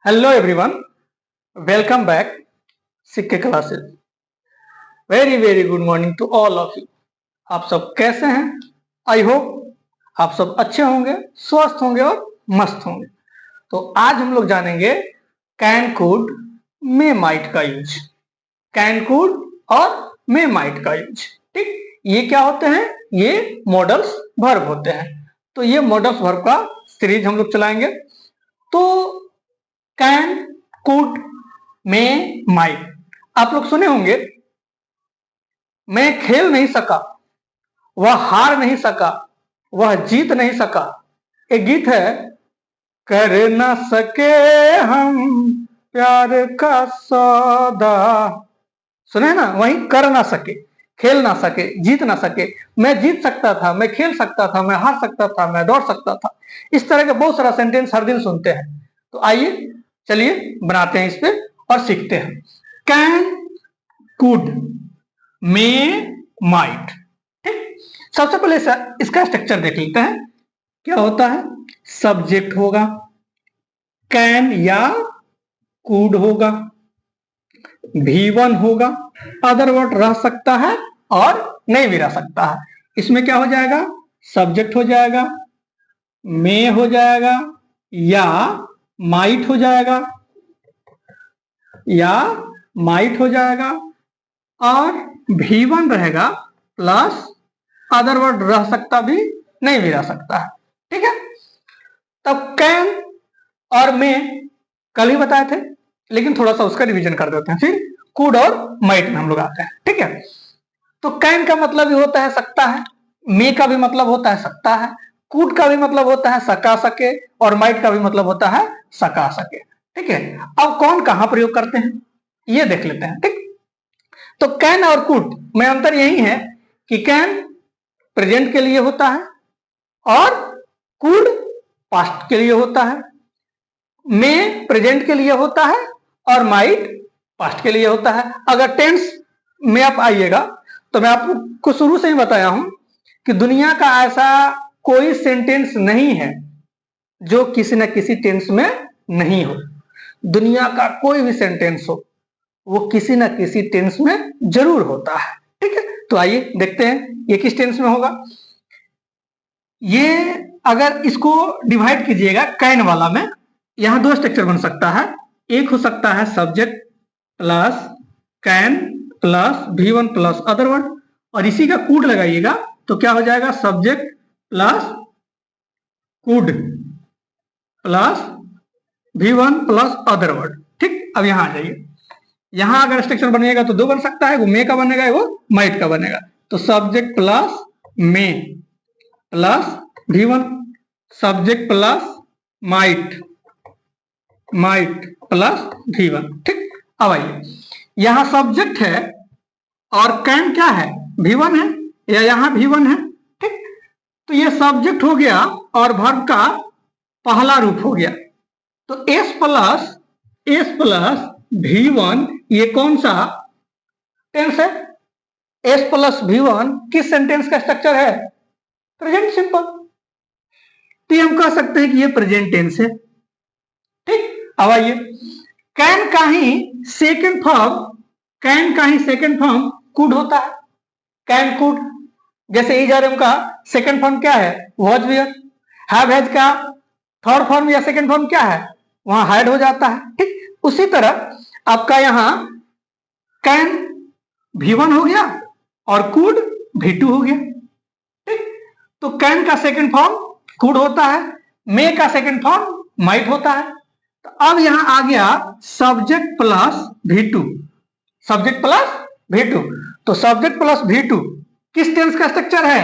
Hello everyone, welcome back सिक्के classes. Very very good morning to all of you. आप सब कैसे हैं? आई होप आप सब अच्छे होंगे, स्वस्थ होंगे और मस्त होंगे। तो आज हम लोग जानेंगे कैन, कुड, मे, माइट का यूज। कैन, कुड और मे, माइट का यूज। ठीक, ये क्या होते हैं? ये मॉडल्स वर्ब होते हैं। तो ये मॉडल्स वर्ब का सीरीज हम लोग चलाएंगे। तो कैन, कुड, मे, माइट आप लोग सुने होंगे। मैं खेल नहीं सका, वह हार नहीं सका, वह जीत नहीं सका। एक गीत है, कर न सके हम प्यार का सौदा। सुने ना? वही कर ना सके, खेल ना सके, जीत ना सके। मैं जीत सकता था, मैं खेल सकता था, मैं हार सकता था, मैं दौड़ सकता था। इस तरह के बहुत सारा सेंटेंस हर दिन सुनते हैं। तो आइए चलिए बनाते हैं इस पे और सीखते हैं। Can, could, may, might. ठीक, सबसे पहले इसका स्ट्रक्चर देख लेते हैं। क्या होता है? सब्जेक्ट होगा, कैन या कुड होगा, V1 होगा, अदर वर्ड रह सकता है और नहीं भी रह सकता है। इसमें क्या हो जाएगा? सब्जेक्ट हो जाएगा, मे हो जाएगा या माइट हो जाएगा, या माइट हो जाएगा, और V1 रहेगा प्लस अदर वर्ड रह सकता भी, नहीं भी रह सकता है। ठीक है, तब कैन और मे कल ही बताए थे, लेकिन थोड़ा सा उसका रिवीजन कर देते हैं। फिर कुड और माइट में हम लोग आते हैं। ठीक है, तो कैन का मतलब भी होता है सकता है, मे का भी मतलब होता है सकता है, कुड का भी मतलब होता है सका सके, और माइट का भी मतलब होता है सका सके। ठीक है, अब कौन कहां प्रयोग करते हैं ये देख लेते हैं। ठीक, तो कैन और कुड में अंतर यही है कि कैन प्रेजेंट के लिए होता है और कुड पास्ट के लिए होता है। मे प्रेजेंट के लिए होता है और माइट पास्ट के लिए होता है। अगर टेंस में आप आइएगा तो मैं आपको शुरू से ही बताया हूं कि दुनिया का ऐसा कोई सेंटेंस नहीं है जो किसी न किसी टेंस में नहीं हो। दुनिया का कोई भी सेंटेंस हो, वो किसी न किसी टेंस में जरूर होता है। ठीक है, तो आइए देखते हैं ये किस टेंस में होगा। ये अगर इसको डिवाइड कीजिएगा कैन वाला में, यहां दो स्ट्रक्चर बन सकता है। एक हो सकता है subject plus can plus V1 plus other word, और इसी का कूड लगाइएगा तो क्या हो जाएगा? Subject plus could plus V1 plus other word. ठीक, अब यहां आ जाइए। यहां अगर स्ट्रक्चर बनेगा तो दो बन सकता है, वो मे का बनेगा, वो माइट का बनेगा। तो subject plus may plus V1, subject plus might, might plus V1। ठीक, अब आइए, यहां सब्जेक्ट है और कैन क्या है? V1 है, या यहां V1 है। ठीक, तो ये सब्जेक्ट हो गया और वर्ब का पहला रूप हो गया। तो S प्लस V1 ये कौन सा टेंस है? S प्लस V1 किस सेंटेंस का स्ट्रक्चर है? Present simple. तो ये हम कह सकते हैं कि ये प्रेजेंट टेंस है। ठीक, अब आइए, कैन का ही सेकेंड फॉर्म, कैन का ही सेकेंड फॉर्म कुड होता है। कैन कुड, जैसे इजरम का सेकेंड फॉर्म क्या है? Was wear. हैव हैज का थर्ड फॉर्म या सेकेंड फॉर्म क्या है? वहां हैड हो जाता है। ठीक, उसी तरह आपका यहां कैन V1 हो गया और कुड V2 हो गया। ठीक, तो कैन का सेकेंड फॉर्म कुड होता है, मे का सेकेंड फॉर्म माइट होता है। तो अब यहां आ गया subject plus V2, subject plus V2। तो सब्जेक्ट प्लस V2 किस टेंस का स्ट्रक्चर है?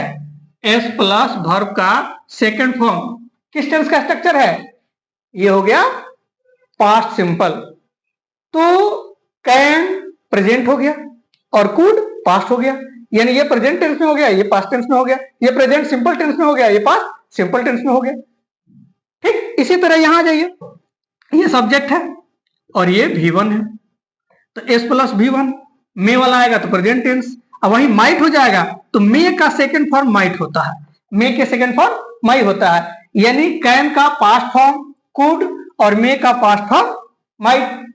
S प्लस वर्ब का सेकेंड फॉर्म किस टेंस का स्ट्रक्चर है? ये हो गया पास्ट सिंपल। तो कैन प्रेजेंट हो गया और कुड पास्ट हो गया, यानी ये प्रेजेंट टेंस में हो गया, ये पास्ट टेंस में हो गया, ये प्रेजेंट सिंपल टेंस में हो गया, ये पास्ट सिंपल टेंस में हो गया। ठीक, इसी तरह यहां आ जाइए, ये सब्जेक्ट है और ये V1 है, तो S प्लस V1 मे वाला आएगा तो प्रेजेंट टेंस। अब वही माइट हो जाएगा तो मे का सेकेंड फॉर्म माइट होता है, मे के सेकेंड फॉर्म माइट होता है, यानी कैन का पास्ट फॉर्म कुड और मे का पास्ट फॉर्म माइट,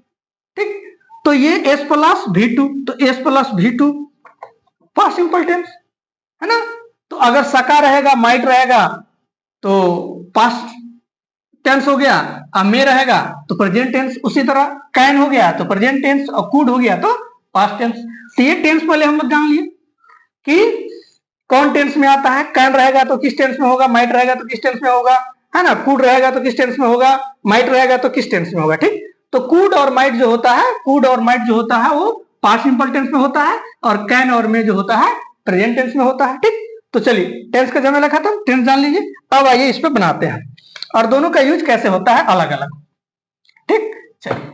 ठीक। तो ये एस प्लस वी टू, तो S plus V two past simple tense है ना। तो अगर सका रहेगा, माइट रहेगा तो पास्ट टेंस हो गया, अब में रहेगा तो प्रेजेंट टेंस। उसी तरह कैन हो गया तो प्रेजेंट टेंस, और कुड हो गया तो पास्ट टेंस। तो ये टेंस पहले हम लोग जान लिए कि कौन टेंस में आता है। कैन रहेगा तो किस टेंस में होगा, माइट रहेगा तो किस टेंस में होगा, है ना। कुड रहेगा तो किस टेंस में होगा, माइट रहेगा तो किस टेंस में होगा, ठीक। तो कुड और माइट जो होता है, कुड और माइट जो होता है वो पास्ट सिंपल टेंस में होता है, और कैन और में जो होता है प्रेजेंट टेंस में होता है, ठीक। तो चलिए टेंस का झमेला खत्म, टेंस जान लीजिए। अब आइए इस पे बनाते हैं और दोनों का यूज कैसे होता है अलग अलग, ठीक। चलिए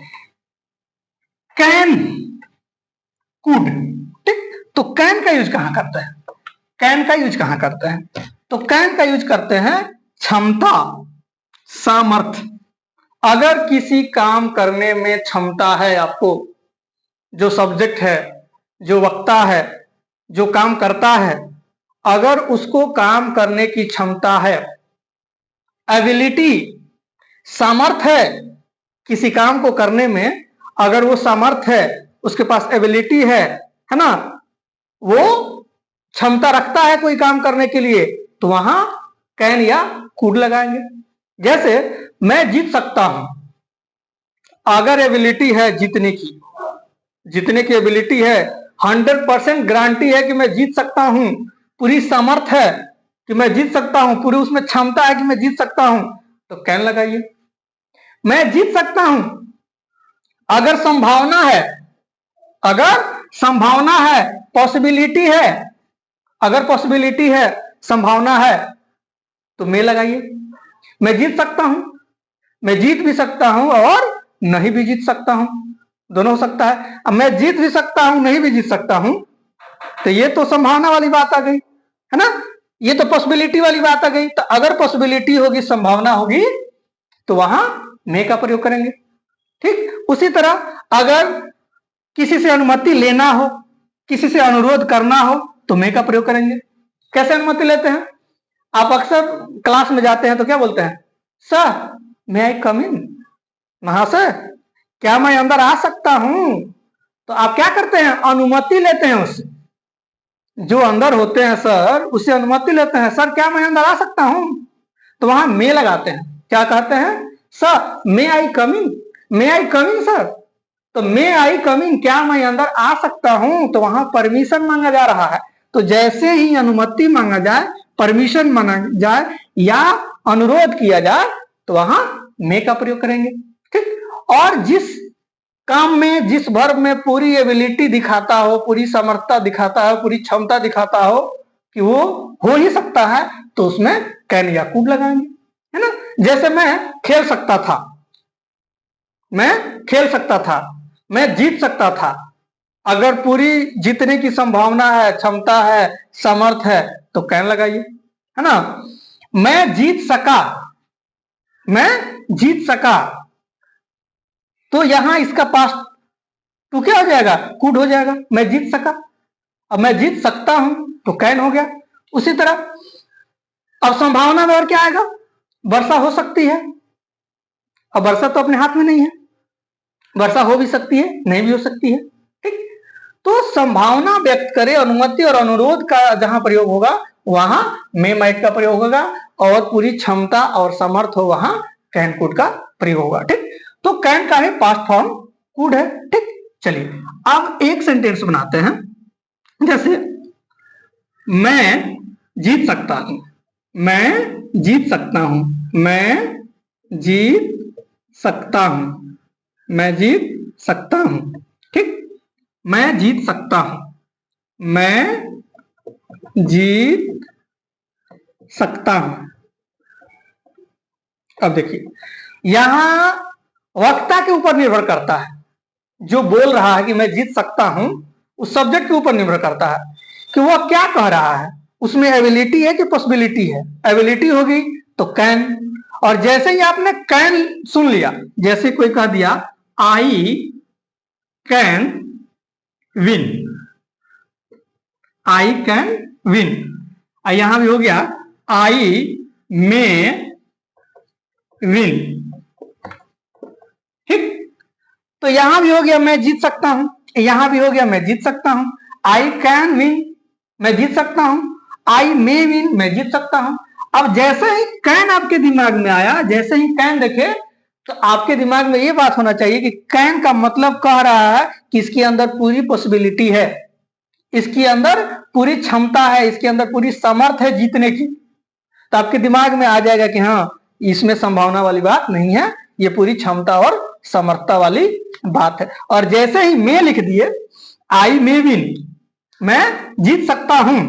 कैन, कुड, ठीक। तो कैन का यूज कहां करते हैं, कैन का यूज कहां करते हैं, तो कैन का यूज करते हैं क्षमता, सामर्थ। अगर किसी काम करने में क्षमता है आपको, जो सब्जेक्ट है, जो वक्ता है, जो काम करता है, अगर उसको काम करने की क्षमता है, एबिलिटी, सामर्थ है किसी काम को करने में, अगर वो सामर्थ है, उसके पास एबिलिटी है ना, वो क्षमता रखता है कोई काम करने के लिए, तो वहां कैन या कुड लगाएंगे। जैसे मैं जीत सकता हूं, अगर एबिलिटी है जीतने की, जीतने की एबिलिटी है, 100% गारंटी है कि मैं जीत सकता हूं, पूरी सामर्थ है कि मैं जीत सकता हूं, पूरी उसमें क्षमता है कि मैं जीत सकता हूं, तो कैन लगाइए। मैं जीत सकता हूं, अगर संभावना है, अगर संभावना है, पॉसिबिलिटी है, अगर पॉसिबिलिटी है, संभावना है, तो मैं लगाइए। मैं जीत सकता हूं, मैं जीत भी सकता हूं और नहीं भी जीत सकता हूं, दोनों हो सकता है। अब मैं जीत भी सकता हूं, नहीं भी जीत सकता हूं, तो ये तो संभावना वाली बात आ गई, है ना। ये तो पॉसिबिलिटी वाली बात आ गई। तो अगर पॉसिबिलिटी होगी, संभावना होगी, तो वहां मे का प्रयोग करेंगे, ठीक। उसी तरह अगर किसी से अनुमति लेना हो, किसी से अनुरोध करना हो, तो मे का प्रयोग करेंगे। कैसे अनुमति लेते हैं, आप अक्सर क्लास में जाते हैं तो क्या बोलते हैं, सर मे आई कम इन, महाशय क्या मैं अंदर आ सकता हूं। तो आप क्या करते हैं, अनुमति लेते हैं उससे, जो अंदर होते हैं सर उससे अनुमति लेते हैं, सर क्या मैं अंदर आ सकता हूं, तो वहां मे लगाते हैं। क्या कहते हैं, सर मे आई कम इन, मे आई कम इन सर, तो मे आई कम इन, क्या मैं अंदर आ सकता हूं, तो वहां परमिशन मांगा जा रहा है। तो जैसे ही अनुमति मांगा जाए, परमिशन मांगा जाए या अनुरोध किया जाए, तो वहां मे का प्रयोग करेंगे, ठीक। और जिस काम में, जिस वर्ब में पूरी एबिलिटी दिखाता हो, पूरी समर्थता दिखाता हो, पूरी क्षमता दिखाता हो कि वो हो ही सकता है, तो उसमें कैन या कुड लगाएंगे, है ना। जैसे मैं खेल सकता था, मैं खेल सकता था, मैं जीत सकता था, अगर पूरी जीतने की संभावना है, क्षमता है, समर्थ है, तो कैन लगाइए, है ना। मैं जीत सका, मैं जीत सका, तो यहां इसका पास्ट तो क्या हो जाएगा, कुड हो जाएगा। मैं जीत सका, अब मैं जीत सकता हूं तो कैन हो गया। उसी तरह अब संभावना में और क्या आएगा, वर्षा हो सकती है, अब वर्षा तो अपने हाथ में नहीं है, वर्षा हो भी सकती है, नहीं भी हो सकती है, ठीक। तो संभावना व्यक्त करे, अनुमति और अनुरोध का जहां प्रयोग होगा वहां मे माइट का प्रयोग होगा, और पूरी क्षमता और समर्थ हो वहां कैन कुड का प्रयोग होगा, ठीक। तो कैन का है पास्ट फॉर्म, कुड है, ठीक। चलिए अब एक सेंटेंस बनाते हैं। जैसे मैं जीत सकता हूं, मैं जीत सकता हूं, मैं जीत सकता हूं, मैं जीत सकता हूं, ठीक। मैं जीत सकता हूं, मैं जीत सकता हूं। अब देखिए यहां वक्ता के ऊपर निर्भर करता है, जो बोल रहा है कि मैं जीत सकता हूं, उस सब्जेक्ट के ऊपर निर्भर करता है कि वह क्या कह रहा है, उसमें एबिलिटी है कि पॉसिबिलिटी है। एबिलिटी होगी तो कैन, और जैसे ही आपने कैन सुन लिया, जैसे कोई कह दिया I can win, I can win, यहां भी हो गया आई मे विन, ठीक। तो यहां भी हो गया मैं जीत सकता हूं, यहां भी हो गया मैं जीत सकता हूं। आई कैन विन, मैं जीत सकता हूं। आई मे विन, मैं जीत सकता हूं। अब जैसे ही कैन आपके दिमाग में आया, जैसे ही कैन देखे, तो आपके दिमाग में ये बात होना चाहिए कि कैन का मतलब कह रहा है कि इसके अंदर पूरी पॉसिबिलिटी है, इसके अंदर पूरी क्षमता है, इसके अंदर पूरी समर्थ है जीतने की। तो आपके दिमाग में आ जाएगा कि हाँ, इसमें संभावना वाली बात नहीं है, ये पूरी क्षमता और समर्थता वाली बात है। और जैसे ही मैं लिख दिए, आई मे विन, मैं जीत सकता हूं,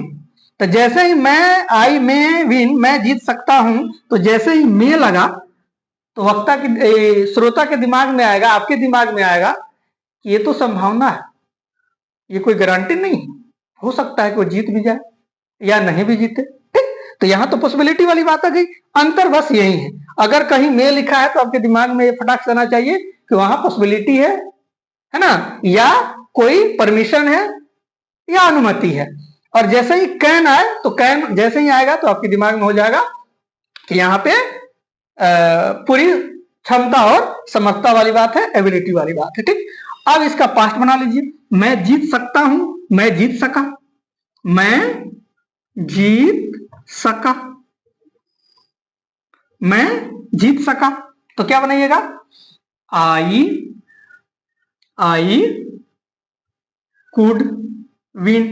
तो जैसे ही मैं आई मे विन, मैं जीत सकता हूं, तो जैसे ही मैं लगा, तो वक्ता की श्रोता के दिमाग में आएगा, आपके दिमाग में आएगा कि ये तो संभावना है, ये कोई गारंटी नहीं, हो सकता है कि वो जीत भी जाए या नहीं भी जीते। ठीक, तो यहां तो पॉसिबिलिटी वाली बात आ गई। अंतर बस यही है, अगर कहीं मैं लिखा है तो आपके दिमाग में ये फटाक से आना चाहिए कि वहां पॉसिबिलिटी है ना, या कोई परमिशन है या अनुमति है। और जैसे ही कैन आए, तो कैन जैसे ही आएगा तो आपके दिमाग में हो जाएगा कि यहाँ पे पूरी क्षमता और समर्थता वाली बात है, एबिलिटी वाली बात है। ठीक, अब इसका पास्ट बना लीजिए, मैं जीत सकता हूं, मैं जीत सका, मैं जीत सका, मैं जीत सका। तो क्या बनाइएगा, आई कुड विन,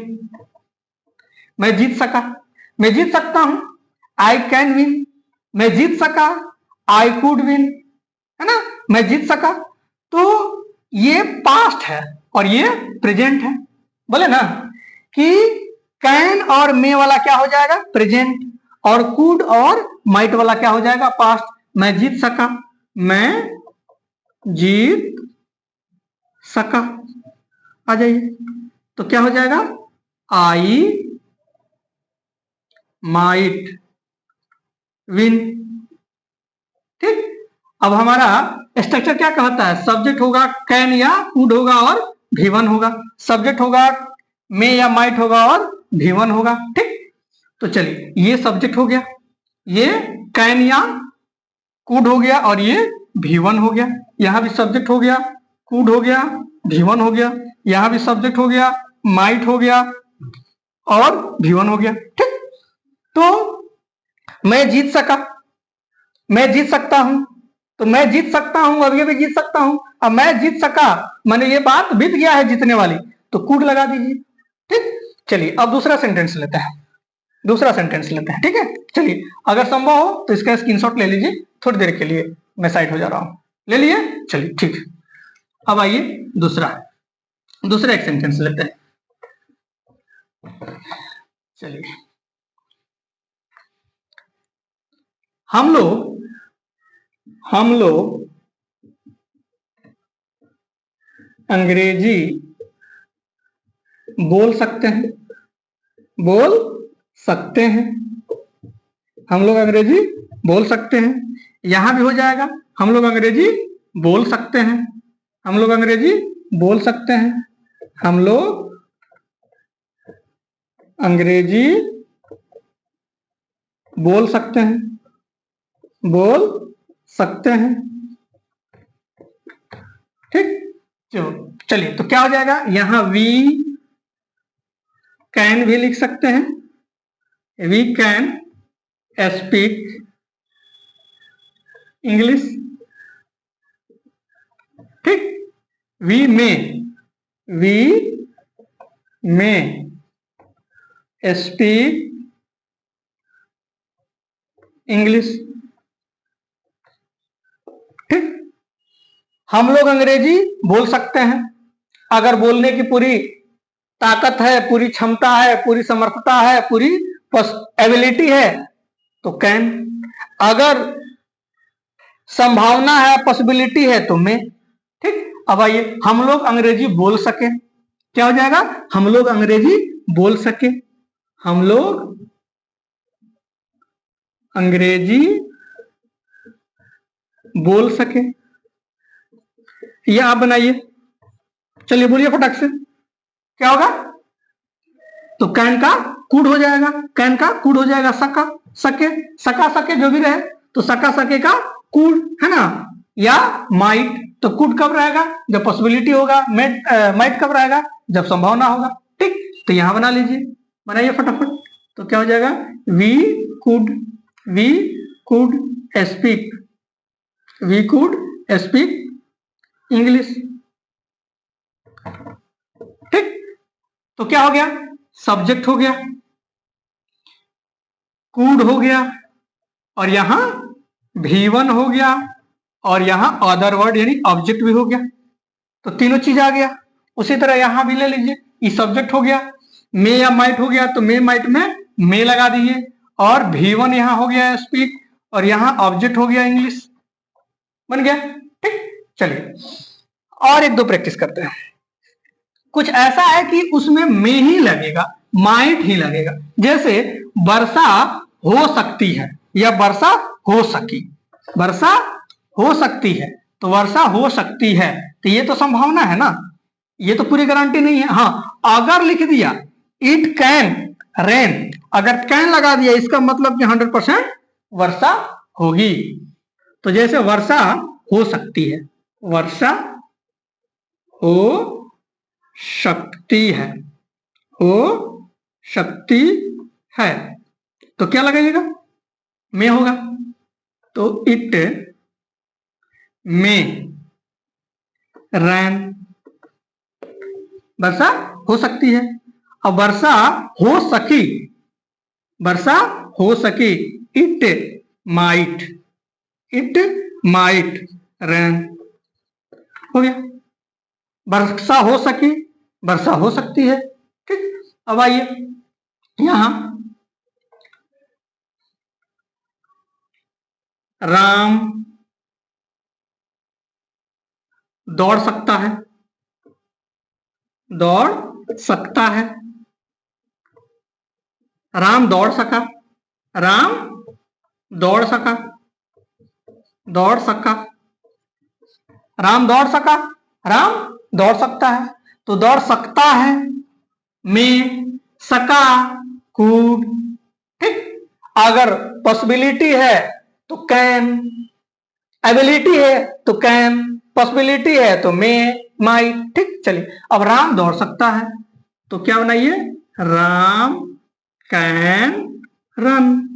मैं जीत सका, मैं जीत सकता हूं, आई कैन विन, मैं जीत सका, आई कुड विन, है ना, मैं जीत सका। तो ये पास्ट है और ये प्रेजेंट है। बोले ना कि कैन और मे वाला क्या हो जाएगा, प्रेजेंट, और कुड और माइट वाला क्या हो जाएगा, पास्ट। मैं जीत सका, मैं जीत सका, आ जाइए, तो क्या हो जाएगा, आई माइट विन। ठीक, अब हमारा स्ट्रक्चर क्या कहता है, सब्जेक्ट होगा कैन या कुड होगा और भी1 होगा, सब्जेक्ट होगा मे या माइट होगा और भी1 होगा। ठीक, तो चलिए ये सब्जेक्ट हो गया, ये कैन या कुड हो गया और ये भी1 हो गया। यहां भी सब्जेक्ट हो गया, कुड हो गया, भी1 हो गया, यहां भी सब्जेक्ट हो गया, माइट हो गया और भी1 हो गया। ठीक, तो मैं जीत सका, मैं जीत सकता हूं, तो मैं जीत सकता हूं, अब ये भी जीत सकता हूं। अब मैं जीत सका माने ये बात बीत गया है जीतने वाली, तो कुड लगा दीजिए। ठीक, चलिए अब दूसरा सेंटेंस लेते हैं, दूसरा सेंटेंस लेते हैं। ठीक है, चलिए अगर संभव हो तो इसका स्क्रीनशॉट ले लीजिए, थोड़ी देर के लिए मैं साइड हो जा रहा हूं, ले लिए, चलिए ठीक। अब आइए दूसरा एक सेंटेंस लेते हैं। चलिए हम लोग अंग्रेजी बोल सकते हैं, बोल सकते हैं, हम लोग अंग्रेजी बोल सकते हैं। यहां भी हो जाएगा, हम लोग अंग्रेजी बोल सकते हैं, हम लोग अंग्रेजी बोल सकते हैं, हम लोग अंग्रेजी बोल सकते हैं, बोल सकते हैं। ठीक, चलिए तो क्या हो जाएगा, यहां वी कैन भी लिख सकते हैं, वी कैन स्पीक इंग्लिश। ठीक, वी में स्पीक इंग्लिश। ठीक, हम लोग अंग्रेजी बोल सकते हैं, अगर बोलने की पूरी ताकत है, पूरी क्षमता है, पूरी समर्थता है, पूरी एबिलिटी है तो कैन, अगर संभावना है, पॉसिबिलिटी है तो मैं। ठीक, अब आइए हम लोग अंग्रेजी बोल सके, क्या हो जाएगा, हम लोग अंग्रेजी बोल सके, हम लोग अंग्रेजी बोल सके, ये आप बनाइए, चलिए बोलिए फटाक से, क्या होगा, तो कैन का कुड हो जाएगा, कैन का कुड हो जाएगा, सका सके, सका सके जो भी रहे, तो सका सके का कुड है ना, या माइट, तो कुड कब रहेगा? जब पॉसिबिलिटी होगा। माइट कब रहेगा? जब संभावना होगा। ठीक, तो यहां बना लीजिए, बनाइए फटाफट। तो क्या हो जाएगा? We could speak English. ठीक, तो क्या हो गया? सब्जेक्ट हो गया, कुड हो गया, और यहां V1 हो गया, और यहां अदर वर्ड यानी ऑब्जेक्ट भी हो गया। तो तीनों चीज आ गया। उसी तरह यहां भी ले लीजिए, ये सब्जेक्ट हो गया, मे या माइट हो गया, तो मे माइट में मे लगा दीजिए, और V1 यहां हो गया स्पीक, और यहां ऑब्जेक्ट हो गया इंग्लिश। बन गया। ठीक, चलिए और एक दो प्रैक्टिस करते हैं। कुछ ऐसा है कि उसमें मे ही लगेगा, माइट ही लगेगा। जैसे वर्षा हो सकती है या वर्षा हो सकी। वर्षा हो सकती है, तो वर्षा हो सकती है, तो ये तो संभावना है ना, ये तो पूरी गारंटी नहीं है। हाँ, अगर लिख दिया इट कैन रेन, अगर कैन लगा दिया, इसका मतलब कि 100% वर्षा होगी। तो जैसे वर्षा हो सकती है, वर्षा हो सकती है, हो सकती है, तो क्या लगाइएगा? में होगा, तो इट में रैन, वर्षा हो सकती है। अब वर्षा हो सकी, वर्षा हो सकी, इट माइट रैन, हो गया। वर्षा हो सकी, वर्षा हो सकती है। ठीक, अब आइए यहां राम दौड़ सकता है, दौड़ सकता है, राम दौड़ सका, राम दौड़ सका, दौड़ सका, राम दौड़ सका, राम दौड़ सकता है, तो दौड़ सकता है में सका कूड। ठीक, अगर पॉसिबिलिटी है तो कैन, एबिलिटी है तो कैन, पॉसिबिलिटी है तो मे माइट। ठीक, चलिए अब राम दौड़ सकता है, तो क्या बनाइए? राम कैन रन,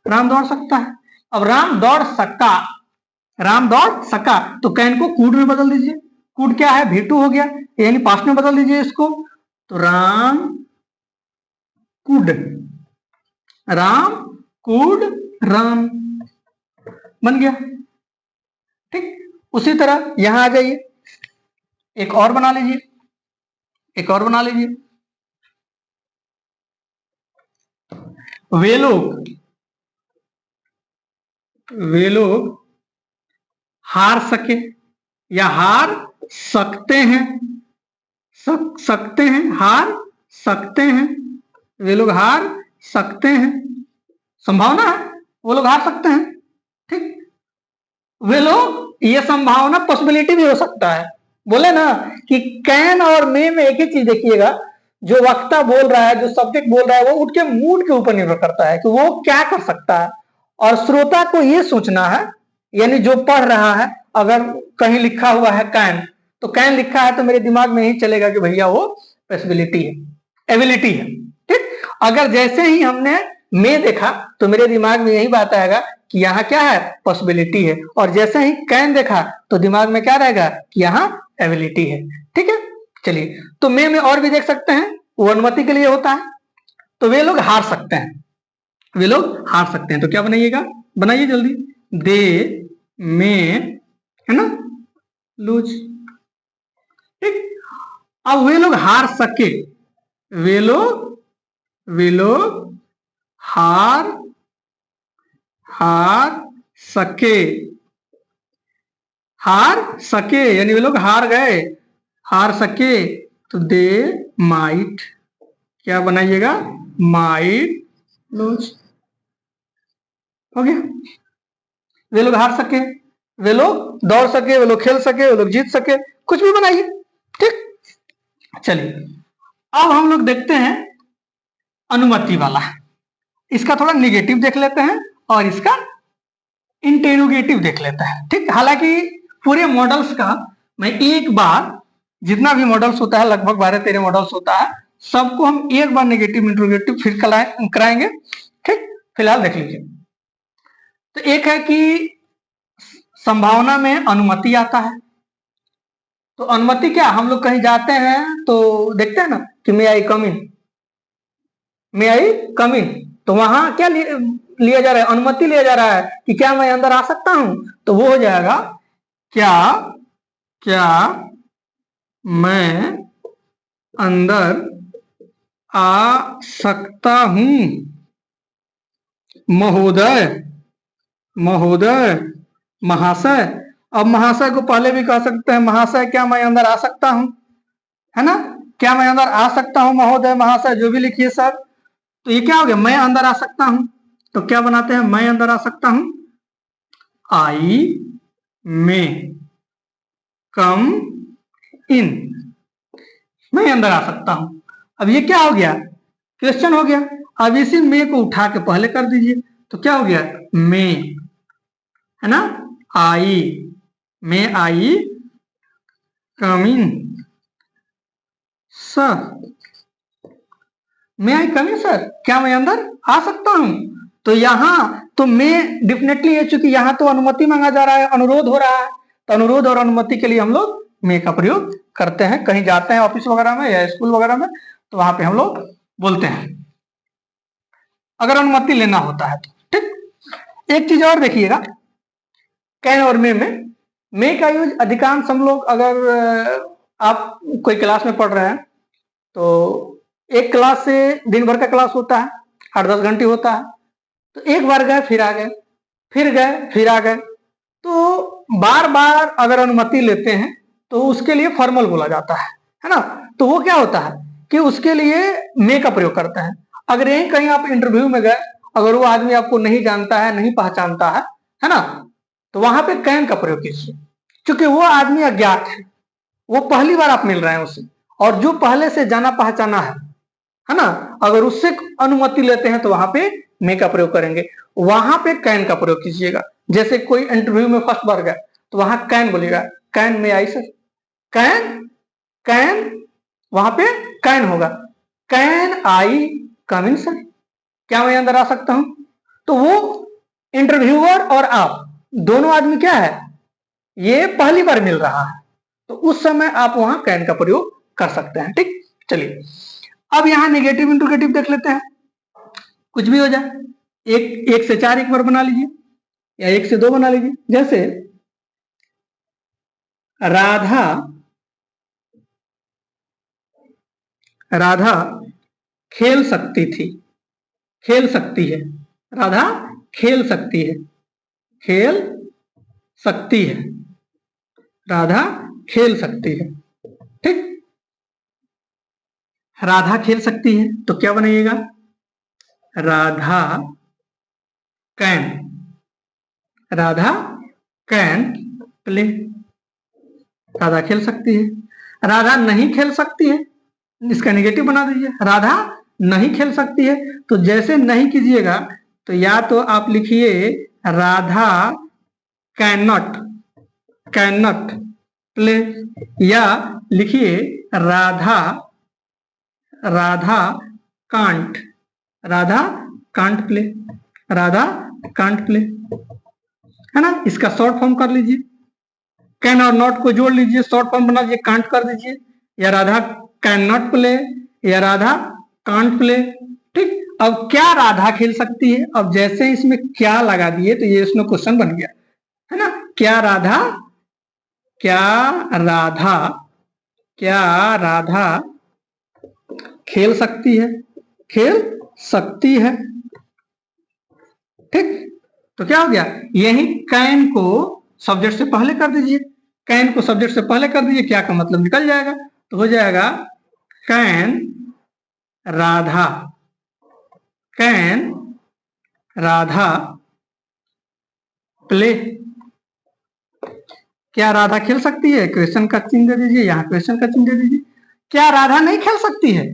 राम दौड़ सकता है। अब राम दौड़ सका, राम दौड़ सका, तो कैन को कूड में बदल दीजिए। कूड क्या है? V2 हो गया, यानी पास्ट में बदल दीजिए इसको, तो Ram could, Ram could run, बन गया। ठीक, उसी तरह यहां आ जाइए, एक और बना लीजिए, एक और बना लीजिए। वे लोग हार सके या हार सकते हैं, सकते हैं, हार सकते हैं, वे लोग हार सकते हैं, संभावना है वो लोग हार सकते हैं। ठीक, वे लोग, ये संभावना पॉसिबिलिटी भी हो सकता है। बोले ना कि कैन और मे में एक ही चीज देखिएगा, जो वक्ता बोल रहा है, जो सब्जेक्ट बोल रहा है, वो उसके मूड के ऊपर निर्भर करता है कि वो क्या कर सकता है, और श्रोता को ये सोचना है, यानी जो पढ़ रहा है, अगर कहीं लिखा हुआ है कैन, तो कैन लिखा है तो मेरे दिमाग में ही चलेगा कि भैया वो पॉसिबिलिटी है, एबिलिटी है। ठीक, अगर जैसे ही हमने मे देखा तो मेरे दिमाग में यही बात आएगा कि यहाँ क्या है? पॉसिबिलिटी है। और जैसे ही कैन देखा तो दिमाग में क्या रहेगा? कि यहाँ एबिलिटी है। ठीक है, चलिए तो मे में और भी देख सकते हैं, वो अनुमति के लिए होता है, तो वे लोग हार सकते हैं, वे लोग हार सकते हैं, तो क्या बनाइएगा? बनाइए जल्दी, दे में, है ना, लूज। ठीक, अब वे लोग हार सके, वे लोग हार सके, हार सके यानी वे लोग हार गए, हार सके, तो दे माइट, क्या बनाइएगा? माइट लूज, हो गया। वे लोग हार सके, वे लोग दौड़ सके, वे लोग खेल सके, वे लोग जीत सके, कुछ भी बनाइए। ठीक, चलिए अब हम लोग देखते हैं अनुमति वाला, इसका थोड़ा निगेटिव देख लेते हैं और इसका इंटेरोगेटिव देख लेते हैं। ठीक, हालांकि पूरे मॉडल्स का मैं एक बार, जितना भी मॉडल्स होता है लगभग 12-13 मॉडल्स होता है, सबको हम एक बार नेगेटिव इंट्रोगेटिव फिर कराएंगे। ठीक, फिलहाल देख लीजिए। तो एक है कि संभावना में अनुमति आता है। तो अनुमति क्या, हम लोग कहीं जाते हैं तो देखते हैं ना कि मे आई कम इन, मे आई कम इन, तो वहां क्या लिया जा रहा है, अनुमति लिया जा रहा है कि क्या मैं अंदर आ सकता हूं। तो वो हो जाएगा क्या मैं अंदर आ सकता हूं महोदय, महाशय। अब महाशय को पहले भी कह सकते हैं, महाशय क्या मैं अंदर आ सकता हूं, है ना, क्या मैं अंदर आ सकता हूं महोदय, महाशय, जो भी लिखिए सर। तो ये क्या हो गया, मैं अंदर आ सकता हूं। तो क्या बनाते हैं, मैं अंदर आ सकता हूं, आई मे कम इन, मैं अंदर आ सकता हूं। अब ये क्या हो गया, क्वेश्चन हो गया। अब इसी मे को उठा के पहले कर दीजिए, तो क्या हो गया, मे, है ना, आई, मे आई कम इन सर, मे आई कम इन सर, क्या मैं अंदर आ सकता हूं। तो यहां तो मे डेफिनेटली है, चूंकि यहां तो अनुमति मांगा जा रहा है, अनुरोध हो रहा है, तो अनुरोध और अनुमति के लिए हम लोग मे का प्रयोग करते हैं। कहीं जाते हैं ऑफिस वगैरह में या स्कूल वगैरह में, तो वहां पे हम लोग बोलते हैं अगर अनुमति लेना होता है तो। ठीक, एक चीज और देखिएगा, कैन और मे का यूज अधिकांश हम लोग, अगर आप कोई क्लास में पढ़ रहे हैं तो एक क्लास से दिन भर का क्लास होता है, 8-10 घंटे होता है, तो एक बार गए फिर आ गए, फिर गए फिर आ गए, तो बार बार अगर अनुमति लेते हैं तो उसके लिए फॉर्मल बोला जाता है ना। तो वो क्या होता है कि उसके लिए मे का प्रयोग करते हैं। अगर यही कहीं आप इंटरव्यू में गए, अगर वो आदमी आपको नहीं जानता है, नहीं पहचानता है ना, तो वहां पे कैन का प्रयोग कीजिए, क्योंकि वो आदमी अज्ञात है, वो पहली बार आप मिल रहे हैं उससे, और जो पहले से जाना पहचाना है ना, अगर उससे अनुमति लेते हैं तो वहां पे मे का प्रयोग करेंगे, वहां पे कैन का प्रयोग कीजिएगा। जैसे कोई इंटरव्यू में फर्स्ट बार गया तो वहां कैन बोलेगा, कैन में आई सर, कैन वहां पे कैन होगा, can I come in sir, क्या मैं अंदर आ सकता हूं। तो वो इंटरव्यूअर और आप दोनों आदमी क्या है, ये पहली बार मिल रहा है, तो उस समय आप वहां कैन का प्रयोग कर सकते हैं। ठीक, चलिए अब यहां नेगेटिव इंट्रोगेटिव देख लेते हैं, कुछ भी हो जाए, एक से 4 एक बार बना लीजिए या 1 से 2 बना लीजिए। जैसे राधा खेल सकती थी, खेल सकती है, राधा खेल सकती है, खेल सकती है, राधा खेल सकती है। ठीक, राधा खेल सकती है तो क्या बनेगा, राधा राधा कैन प्ले, राधा खेल सकती है। राधा नहीं खेल सकती है, इसका नेगेटिव बना दीजिए, राधा नहीं खेल सकती है। तो जैसे नहीं कीजिएगा तो या तो आप लिखिए राधा कैन नॉट प्ले, या लिखिए Radha can't play, Radha can't play, है ना। इसका शॉर्ट फॉर्म कर लीजिए, कैन और नॉट को जोड़ लीजिए, शॉर्ट फॉर्म बना दीजिए, कांट कर दीजिए, या राधा कैन नॉट प्ले या राधा कांट प्ले। ठीक, अब क्या राधा खेल सकती है, अब जैसे इसमें क्या लगा दिए तो ये इसमें क्वेश्चन बन गया, है ना। क्या राधा खेल सकती है, ठीक। तो क्या हो गया, यही कैन को सब्जेक्ट से पहले कर दीजिए, कैन को सब्जेक्ट से पहले कर दीजिए, क्या का मतलब निकल जाएगा, तो हो जाएगा कैन राधा प्ले। क्या राधा खेल सकती है, क्वेश्चन का चिन्ह दे दीजिए, यहाँ क्वेश्चन का चिन्ह दे दीजिए। क्या राधा नहीं खेल सकती है,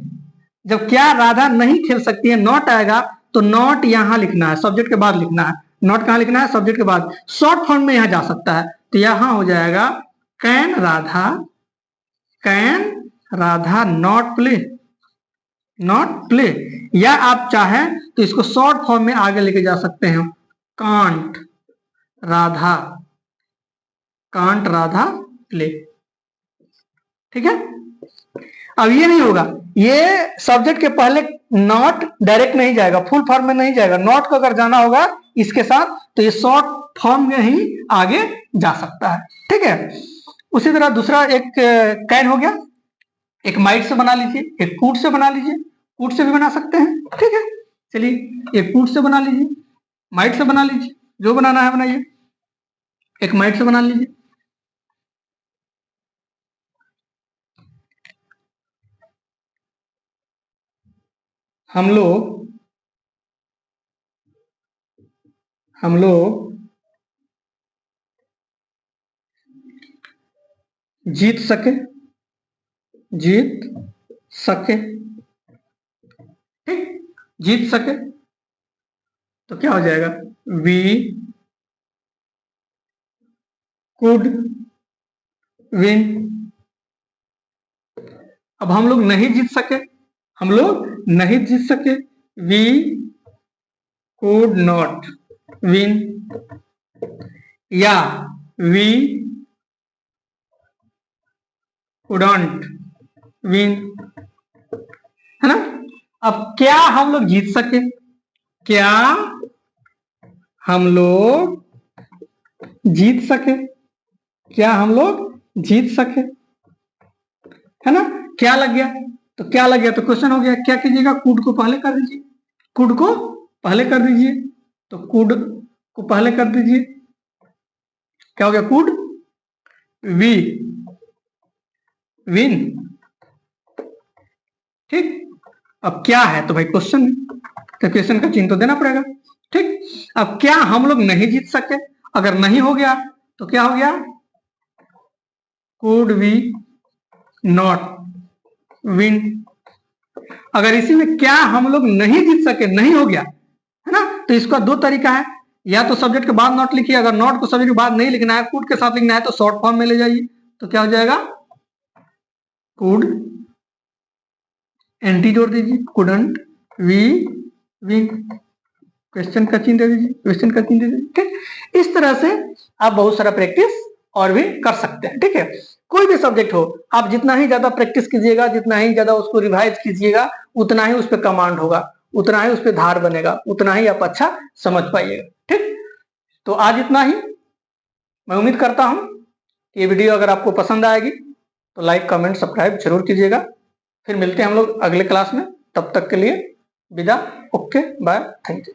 जब क्या राधा नहीं खेल सकती है नॉट आएगा तो नॉट यहां लिखना है, सब्जेक्ट के बाद लिखना है, नॉट कहां लिखना है, सब्जेक्ट के बाद, शॉर्ट फॉर्म में यहां जा सकता है, तो यहां हो जाएगा can Radha not play, not play. या आप चाहें तो इसको शॉर्ट फॉर्म में आगे लेके जा सकते हैं, कांट राधा प्ले। ठीक है, अब ये नहीं होगा, ये सब्जेक्ट के पहले नॉट डायरेक्ट नहीं जाएगा, फुल फॉर्म में नहीं जाएगा। नॉट को अगर जाना होगा इसके साथ तो ये शॉर्ट फॉर्म में ही आगे जा सकता है। ठीक है, उसी तरह दूसरा एक कैन हो गया, एक माइट से बना लीजिए, एक कूट से बना लीजिए, कूट से भी बना सकते हैं। ठीक है, चलिए एक कूट से बना लीजिए, माइट से बना लीजिए, जो बनाना है बनाइए। एक माइट से बना लीजिए, हम लोग जीत सके, ठीक, जीत सके तो क्या हो जाएगा, वी कुड विन। अब हम लोग नहीं जीत सके, वी कुड नॉट विन, या वी कुडंट विन, है ना। अब क्या हम लोग जीत सके, है ना। क्या लग गया, तो क्वेश्चन हो गया, क्या कीजिएगा, कुड को पहले कर दीजिए, तो कुड को पहले कर दीजिए, क्या हो गया, कुड वी विन। ठीक, अब क्या है, तो भाई क्वेश्चन है, तो क्वेश्चन का चिन्ह तो देना पड़ेगा। ठीक, अब क्या हम लोग नहीं जीत सके, अगर नहीं हो गया तो क्या हो गया, कुड वी नॉट विन। अगर इसी में क्या हम लोग नहीं जीत सके नहीं हो गया, है ना, तो इसका दो तरीका है, या तो सब्जेक्ट के बाद नॉट लिखिए, अगर नॉट को सब्जेक्ट के बाद नहीं लिखना है, कुड के साथ लिखना है, तो शॉर्ट फॉर्म में ले जाइए, तो क्या हो जाएगा, कुड, एंटी जोड़ दीजिए, कुडंट वी विन, क्वेश्चन का चिन्ह दे दीजिए। ठीक, इस तरह से आप बहुत सारा प्रैक्टिस और भी कर सकते हैं। ठीक है, कोई भी सब्जेक्ट हो, आप जितना ही ज्यादा प्रैक्टिस कीजिएगा, जितना ही ज्यादा उसको रिवाइज कीजिएगा, उतना ही उस पर कमांड होगा, उतना ही उस पर धार बनेगा, उतना ही आप अच्छा समझ पाइएगा। ठीक, तो आज इतना ही। मैं उम्मीद करता हूं कि ये वीडियो अगर आपको पसंद आएगी तो लाइक कमेंट सब्सक्राइब जरूर कीजिएगा। फिर मिलते हैं हम लोग अगले क्लास में, तब तक के लिए विदा। Okay bye, thank you.